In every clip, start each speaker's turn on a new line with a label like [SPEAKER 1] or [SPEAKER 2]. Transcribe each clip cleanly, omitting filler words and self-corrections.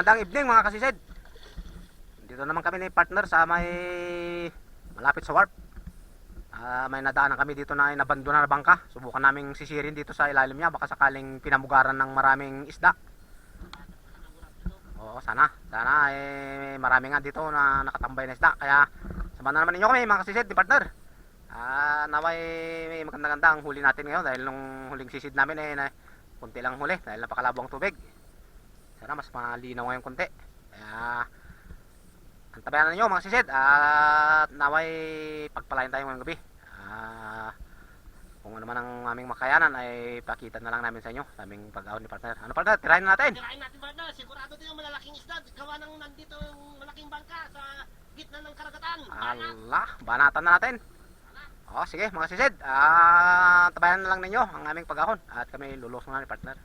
[SPEAKER 1] magandang evening mga kasisid. Dito naman kami ni partner sa may malapit sa warp. May nadaanan kami dito na inabandona na bangka. Subukan naming sisirin dito sa ilalim niya, baka sakaling pinamugaran ng maraming isda. Oo, sana marami nga dito na nakatambay na isda. Kaya samahan na naman ninyo kami mga kasisid ni partner. Naway may maganda-ganda ang huli natin ngayon dahil nung huling sisid namin kunti lang huli dahil napakalabo ang tubig. Sana mas malinaw ngayon konti. Kaya antabayan na ninyo mga sisid at naway pagpalain tayo ngayong gabi. Kung ano man ang aming makayanan ay pakita na lang namin sa inyo sa aming pag-ahon ni partner. Ano partner? Tirahin na natin.
[SPEAKER 2] Tirahin natin partner. Sigurado din yung malalaking isda. Gawa ng nandito yung malaking bangka sa gitna ng karagatan.
[SPEAKER 1] Allah, banatan na natin. O sige mga sisid, tabayan na lang ninyo ang aming pag-ahon at kami lulusong na ni partner.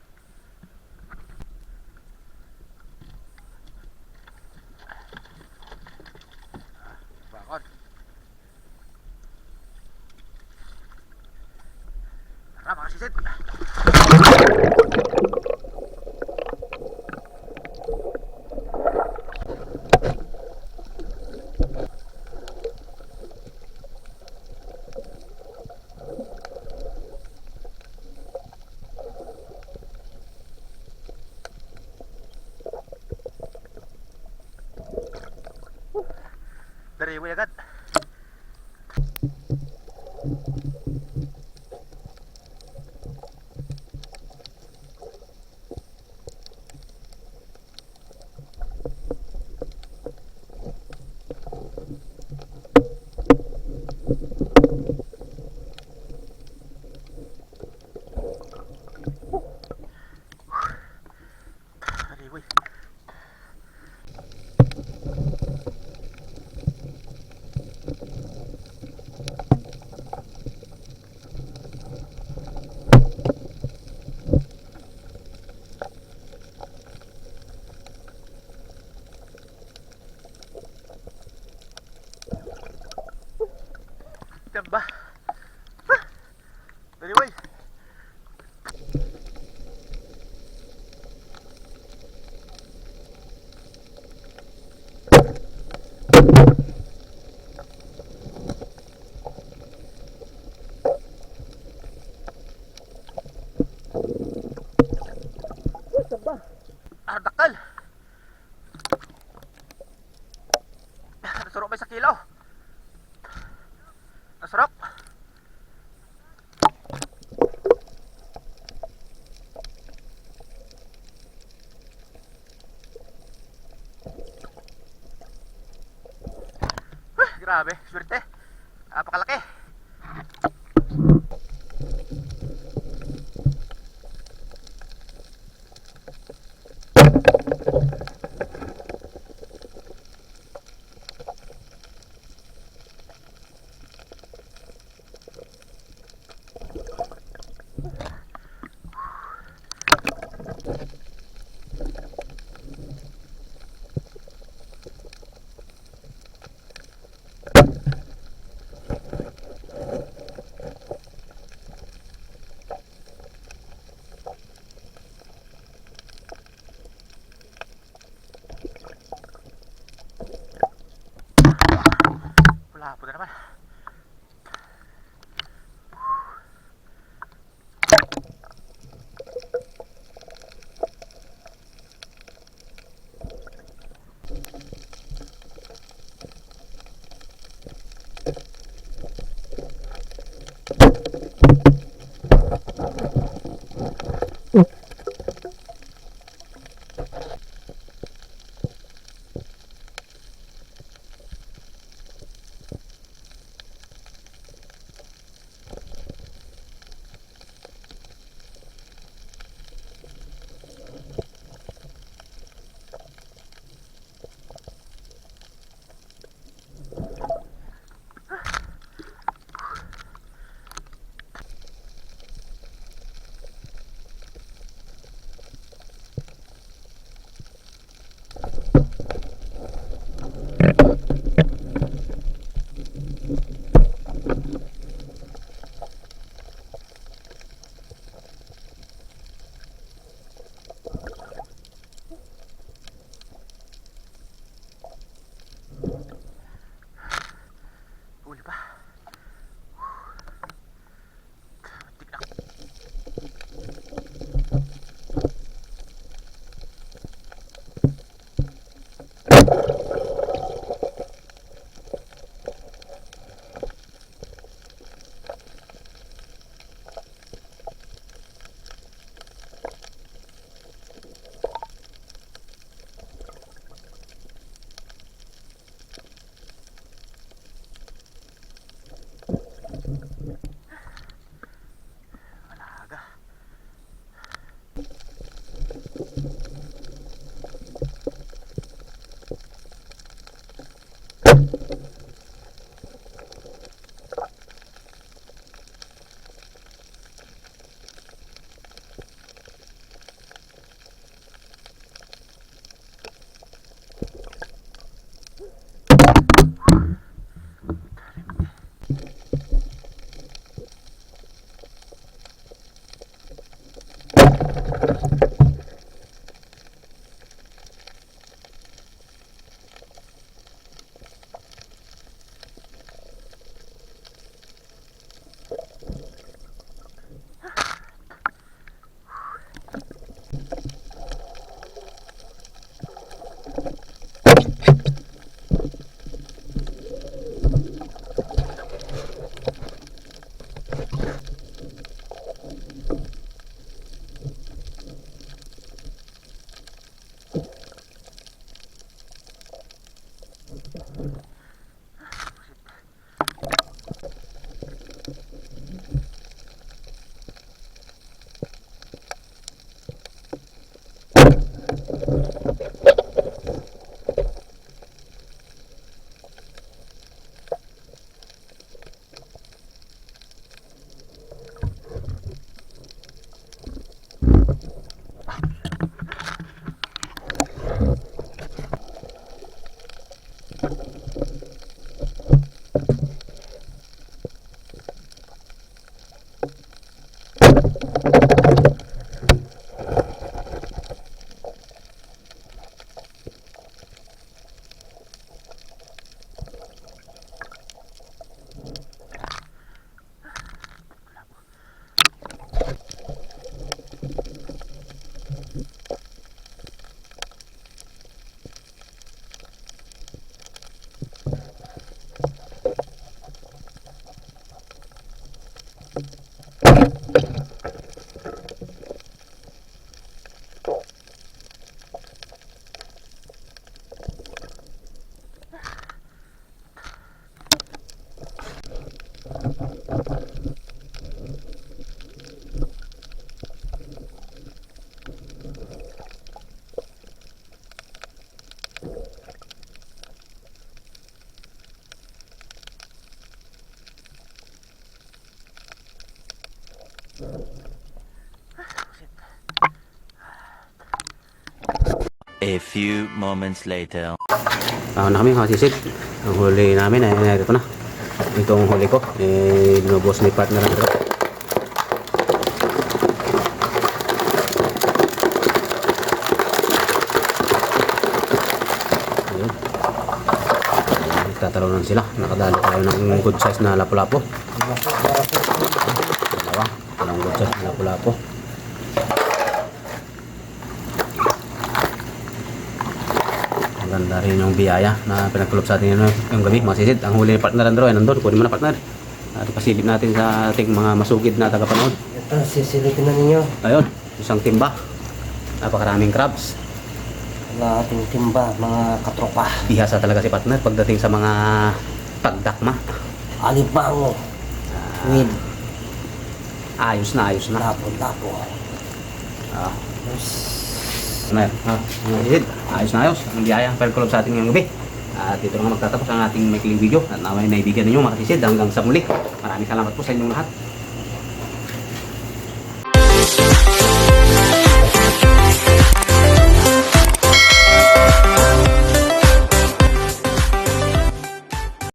[SPEAKER 1] Bakod. Tara mga sisid. Dariway agad. Dariway. Diba? Dariway. Dakal. Nasurok ba sa kilo? Nasurok. Grabe, swerte. Napakalaki.
[SPEAKER 3] A few moments later.
[SPEAKER 1] Na kami mga sisid. Ang huli namin ay ito na. Itong huli ko. Binubos ni partner ito. Ayun. Tatalunan sila. Nakadali tayo ng good size na lapu-lapu. Dalawang good size na lapu-lapu. Ganda rin yung biyaya na pinagkulob sa atin yung gabi, mga sisid. Ang huli ni partner Andro ay nandun. Kunin mo na partner. At ipasilip natin sa ating mga masugid na tagapanood.
[SPEAKER 2] Ito, sisilipin na ninyo.
[SPEAKER 1] Ayun, isang timba. Napakaraming crabs.
[SPEAKER 2] Wala ating timba, mga katropa.
[SPEAKER 1] Bihasa talaga si partner pagdating sa mga pagdakma.
[SPEAKER 2] Alimango. With
[SPEAKER 1] Ayos na.
[SPEAKER 2] lapo-lapo.
[SPEAKER 1] Ah. Ano yan? Mga sisid, ayos. Ang biyaya ang pinagkulob sa atin ngayong gabi. At dito na nga magtatapos ang ating maikling video. At naway naibigan ninyo mga sisid hanggang sa muli. Maraming salamat po sa inyong lahat.